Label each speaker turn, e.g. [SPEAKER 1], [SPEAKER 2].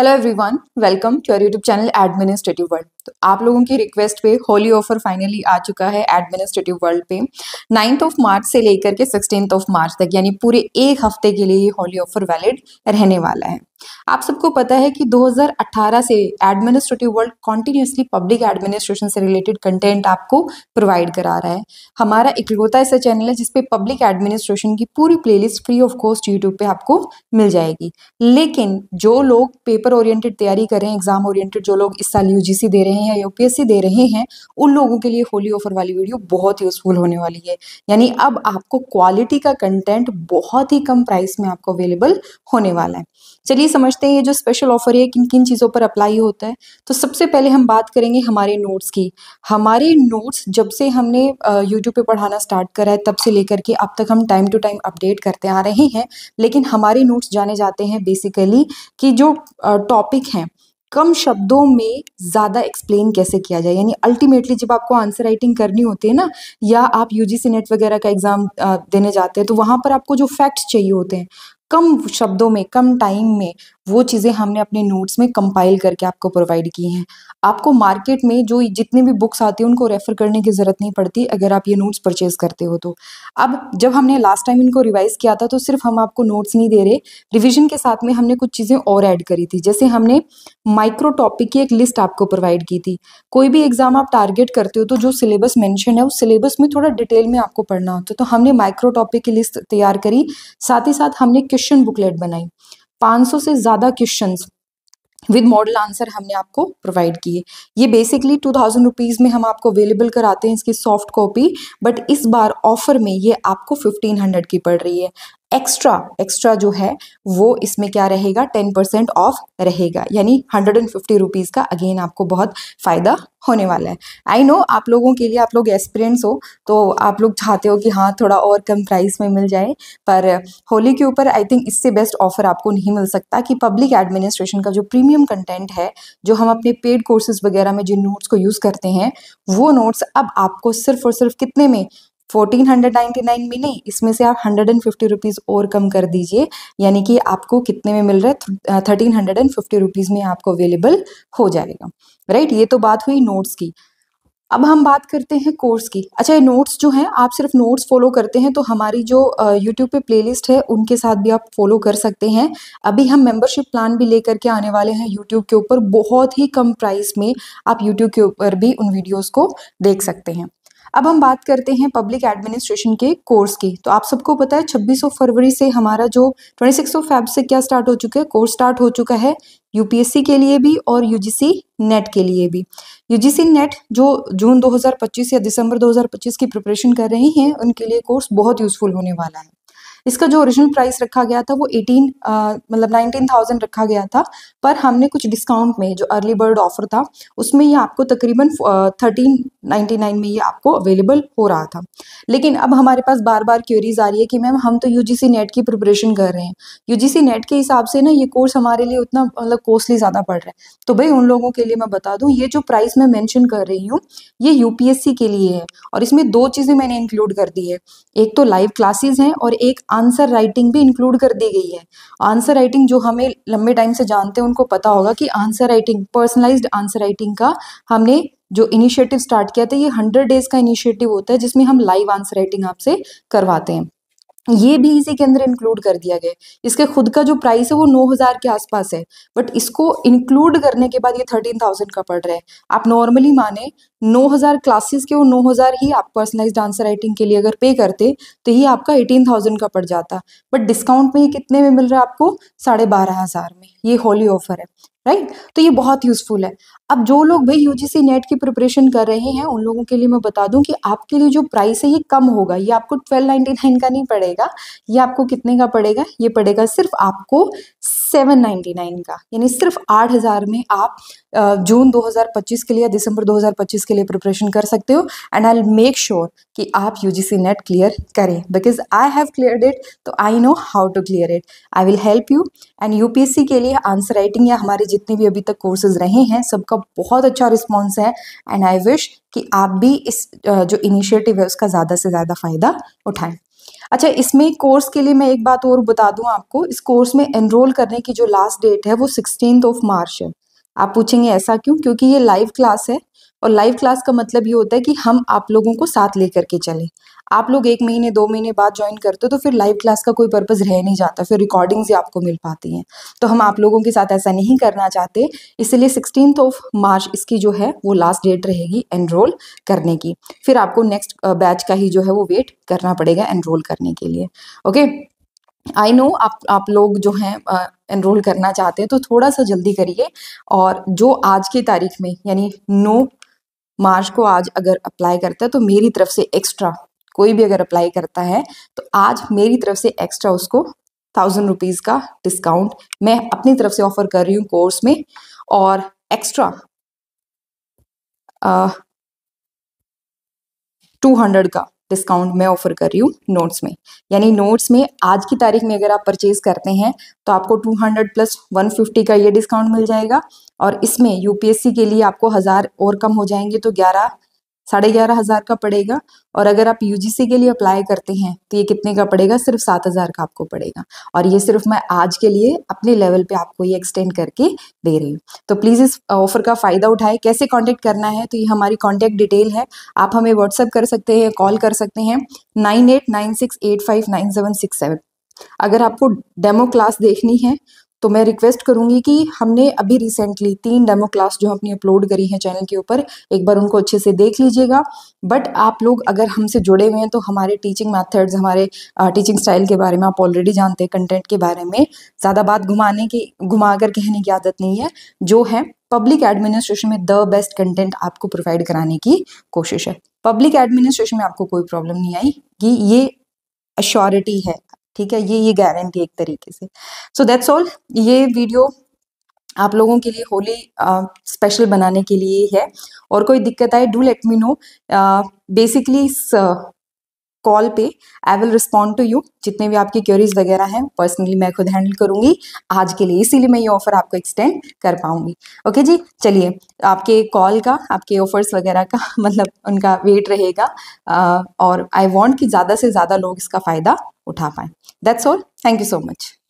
[SPEAKER 1] Hello everyone, welcome to your YouTube channel administrative world. तो आप लोगों की रिक्वेस्ट पे होली ऑफर फाइनली आ चुका है एडमिनिस्ट्रेटिव वर्ल्ड पे। 9 मार्च से लेकर के 16 मार्च तक, यानी पूरे एक हफ्ते के लिए ये होली ऑफर वैलिड रहने वाला है। आप सबको पता है कि 2018 से administrative world continuously public administration से रिलेटेड कंटेंट आपको प्रोवाइड करा रहा है। हमारा इकलौता ऐसा चैनल है जिसपे पब्लिक एडमिनिस्ट्रेशन की पूरी playlist free of cost YouTube पे आपको मिल जाएगी। लेकिन जो लोग पेपर ओरिएंटेड तैयारी कर रहे हैं, एग्जाम ओरिएंटेड, जो लोग इस साल यूजीसी दे रहे हैं या यूपीएससी दे रहे हैं, उन लोगों के लिए होली ऑफर वाली वीडियो बहुत यूजफुल होने वाली है। यानी अब आपको क्वालिटी का कंटेंट बहुत ही कम प्राइस में आपको अवेलेबल होने वाला है। चलिए समझते हैं ये जो स्पेशल ऑफर है किन किन चीज़ों पर अप्लाई होता है। तो सबसे पहले हम बात करेंगे हमारे नोट्स की। हमारे नोट्स जब से हमने यूट्यूब पे पढ़ाना स्टार्ट करा है तब से लेकर के अब तक हम टाइम टू टाइम अपडेट करते आ रहे हैं। लेकिन हमारे नोट्स जाने जाते हैं बेसिकली कि जो टॉपिक हैं कम शब्दों में ज़्यादा एक्सप्लेन कैसे किया जाए। यानी अल्टीमेटली जब आपको आंसर राइटिंग करनी होती है ना, या आप यूजीसी नेट वगैरह का एग्जाम देने जाते हैं, तो वहाँ पर आपको जो फैक्ट्स चाहिए होते हैं कम शब्दों में, कम टाइम में, वो चीज़ें हमने अपने नोट्स में कंपाइल करके आपको प्रोवाइड की हैं। आपको मार्केट में जो जितनी भी बुक्स आती हैं उनको रेफर करने की ज़रूरत नहीं पड़ती अगर आप ये नोट्स परचेज करते हो तो। अब जब हमने लास्ट टाइम इनको रिवाइज किया था तो सिर्फ हम आपको नोट्स नहीं दे रहे, रिविजन के साथ में हमने कुछ चीज़ें और ऐड करी थी। जैसे हमने माइक्रो टॉपिक की एक लिस्ट आपको प्रोवाइड की थी। कोई भी एग्जाम आप टारगेट करते हो तो जो सिलेबस मेंशन है उस सिलेबस में थोड़ा डिटेल में आपको पढ़ना होता है, तो हमने माइक्रो टॉपिक की लिस्ट तैयार करी। साथ ही साथ हमने क्वेश्चन बुकलेट बनाई। 500 से ज़्यादा क्वेश्चंस विद मॉडल आंसर हमने आपको प्रोवाइड किए। ये बेसिकली 2000 रुपीज़ में हम आपको अवेलेबल कराते हैं इसकी सॉफ्ट कॉपी, बट इस बार ऑफर में ये आपको 1500 की पड़ रही है। एक्स्ट्रा जो है वो इसमें क्या रहेगा, 10% ऑफ रहेगा, यानी 150 रुपीज़ का अगेन आपको बहुत फ़ायदा होने वाला है। आई नो आप लोगों के लिए, आप लोग एस्पिरेंट्स हो तो आप लोग चाहते हो कि हाँ थोड़ा और कम प्राइस में मिल जाए, पर होली के ऊपर आई थिंक इससे बेस्ट ऑफर आपको नहीं मिल सकता कि पब्लिक एडमिनिस्ट्रेशन का जो प्रीमियम कंटेंट है, जो हम अपने पेड कोर्सेज वगैरह में जिन नोट्स को यूज़ करते हैं, वो नोट्स अब आपको सिर्फ और सिर्फ कितने में, 1499 में नहीं, इसमें से आप 150 रुपीज़ और कम कर दीजिए, यानी कि आपको कितने में मिल रहा है, 1350 रुपीज़ में आपको अवेलेबल हो जाएगा। राइट, ये तो बात हुई नोट्स की। अब हम बात करते हैं कोर्स की। अच्छा, ये नोट्स जो हैं, आप सिर्फ नोट्स फॉलो करते हैं तो हमारी जो यूट्यूब पे प्लेलिस्ट है उनके साथ भी आप फॉलो कर सकते हैं। अभी हम मेंबरशिप प्लान भी लेकर के आने वाले हैं यूट्यूब के ऊपर, बहुत ही कम प्राइस में आप यूट्यूब के ऊपर भी उन वीडियोस को देख सकते हैं। अब हम बात करते हैं पब्लिक एडमिनिस्ट्रेशन के कोर्स की। तो आप सबको पता है 26 फरवरी से हमारा जो 26 फेब से क्या स्टार्ट हो चुका है, कोर्स स्टार्ट हो चुका है यूपीएससी के लिए भी और यूजीसी नेट के लिए भी। यूजीसी नेट जो जून 2025 या दिसंबर 2025 की प्रिपरेशन कर रहे हैं उनके लिए कोर्स बहुत यूजफुल होने वाला है। इसका जो ओरिजिनल प्राइस रखा गया था वो 19,000 रखा गया था, पर हमने कुछ डिस्काउंट में, जो अर्ली बर्ड ऑफर था उसमें ये आपको तकरीबन 1399 में ये आपको अवेलेबल हो रहा था। लेकिन अब हमारे पास बार बार क्वेरीज आ रही है कि मैम हम तो यूजीसी नेट की प्रिपरेशन कर रहे हैं, यूजीसी नेट के हिसाब से ना ये कोर्स हमारे लिए उतना मतलब कॉस्टली ज़्यादा पड़ रहा है। तो भाई उन लोगों के लिए मैं बता दूं, ये जो प्राइस मैं मेंशन कर रही हूँ ये यूपीएससी के लिए है, और इसमें दो चीज़ें मैंने इंक्लूड कर दी है। एक तो लाइव क्लासेस हैं और एक आंसर राइटिंग भी इंक्लूड कर दी गई है। आंसर राइटिंग जो हमें लंबे टाइम से जानते हैं उनको पता होगा कि answer writing, personalised answer writing का हमने जो इनिशिएटिव स्टार्ट किया था, ये 100 डेज का इनिशिएटिव होता है जिसमें हम लाइव आंसर राइटिंग आपसे करवाते हैं। ये भी इसी के अंदर इंक्लूड कर दिया गया है। इसके खुद का जो प्राइस है वो 9,000 के आसपास है, बट इसको इंक्लूड करने के बाद ये 13,000 का पड़ रहा है। आप नॉर्मली माने 9,000 क्लासेस के, वो 9,000 ही आप पर्सनलाइज्ड आंसर राइटिंग के लिए अगर पे करते तो ये आपका 18,000 का पड़ जाता, बट डिस्काउंट में ये कितने में मिल रहा है आपको, 12,500 में। ये होली ऑफर है, राइट। तो ये बहुत यूजफुल है। अब जो लोग भाई यूजीसी नेट की प्रिपरेशन कर रहे हैं उन लोगों के लिए मैं बता दूं कि आपके लिए जो प्राइस है ये कम होगा। ये आपको 1299 का नहीं पड़ेगा, ये आपको कितने का पड़ेगा, ये पड़ेगा सिर्फ आपको 799 का, यानी सिर्फ 8,000 में आप जून 2025 के लिए, दिसंबर 2025 के लिए प्रिपरेशन कर सकते हो। And I will make sure कि आप यूजीसी नेट क्लियर करें, because I have cleared it, तो I know how to clear it. I will help you. And UPSC के लिए आंसर राइटिंग या हमारे जितने भी अभी तक कोर्सेज रहे हैं सबका बहुत अच्छा रिस्पॉन्स है, एंड आई विश कि आप भी इस जो इनिशिएटिव है उसका ज़्यादा से ज़्यादा फायदा उठाएं। अच्छा, इसमें कोर्स के लिए मैं एक बात और बता दूं आपको, इस कोर्स में एनरोल करने की जो लास्ट डेट है वो 16 मार्च है। आप पूछेंगे ऐसा क्यों? क्योंकि ये लाइव क्लास है, और लाइव क्लास का मतलब ये होता है कि हम आप लोगों को साथ लेकर के चले। आप लोग 1 महीने 2 महीने बाद ज्वाइन करते हो तो फिर लाइव क्लास का कोई पर्पज रह नहीं जाता, फिर रिकॉर्डिंग्स ही आपको मिल पाती हैं। तो हम आप लोगों के साथ ऐसा नहीं करना चाहते, इसलिए 16 मार्च इसकी जो है वो लास्ट डेट रहेगी एनरोल करने की। फिर आपको नेक्स्ट बैच का ही जो है वो वेट करना पड़ेगा एनरोल करने के लिए। ओके, आई नो आप लोग जो हैं एनरोल करना चाहते हैं तो थोड़ा सा जल्दी करिए। और जो आज की तारीख में यानी 9 मार्च को आज अगर अप्लाई करता है तो मेरी तरफ से एक्स्ट्रा, कोई भी अगर अप्लाई करता है तो आज मेरी तरफ से एक्स्ट्रा उसको 1000 रुपीज का डिस्काउंट मैं अपनी तरफ से ऑफर कर रही हूँ कोर्स में, और एक्स्ट्रा 200 का डिस्काउंट मैं ऑफर कर रही हूँ नोट्स में। यानी नोट्स में आज की तारीख में अगर आप परचेज करते हैं तो आपको 200 प्लस 150 का ये डिस्काउंट मिल जाएगा, और इसमें यूपीएससी के लिए आपको 1000 और कम हो जाएंगे तो 11,500 का पड़ेगा। और अगर आप यूजीसी के लिए अप्लाई करते हैं तो ये कितने का पड़ेगा? सिर्फ 7000 का आपको पड़ेगा। और ये सिर्फ मैं आज के लिए अपने लेवल पे आपको ये एक्सटेंड करके दे रही हूँ। तो प्लीज़ इस ऑफर का फ़ायदा उठाएं। कैसे कांटेक्ट करना है? तो ये हमारी कांटेक्ट डिटेल है, आप हमें व्हाट्सएप कर सकते हैं, कॉल कर सकते हैं 9896859767। अगर आपको डेमो क्लास देखनी है तो मैं रिक्वेस्ट करूंगी कि हमने अभी रिसेंटली 3 डेमो क्लास जो अपनी अपलोड करी हैं चैनल के ऊपर, एक बार उनको अच्छे से देख लीजिएगा। बट आप लोग अगर हमसे जुड़े हुए हैं तो हमारे टीचिंग मेथड्स, हमारे टीचिंग स्टाइल के बारे में आप ऑलरेडी जानते हैं, कंटेंट के बारे में ज़्यादा बात घुमा कर कहने की आदत नहीं है। जो है पब्लिक एडमिनिस्ट्रेशन में द बेस्ट कंटेंट आपको प्रोवाइड कराने की कोशिश है। पब्लिक एडमिनिस्ट्रेशन में आपको कोई प्रॉब्लम नहीं आएगी, ये अश्योरिटी है, ठीक है, ये गारंटी एक तरीके से। So that's all. ये वीडियो आप लोगों के लिए होली स्पेशल बनाने के लिए है, और कोई दिक्कत आए do let me know. Basically इस कॉल पे I will respond to you, जितने भी आपकी क्वेरीज वगैरह हैं पर्सनली मैं खुद हैंडल करूंगी आज के लिए, इसीलिए मैं ये ऑफर आपको एक्सटेंड कर पाऊंगी। ओके जी, चलिए, आपके कॉल का, आपके ऑफर्स वगैरह का मतलब उनका वेट रहेगा, और आई वांट कि ज़्यादा से ज़्यादा लोग इसका फ़ायदा उठा पाएं। That's all, thank you so much.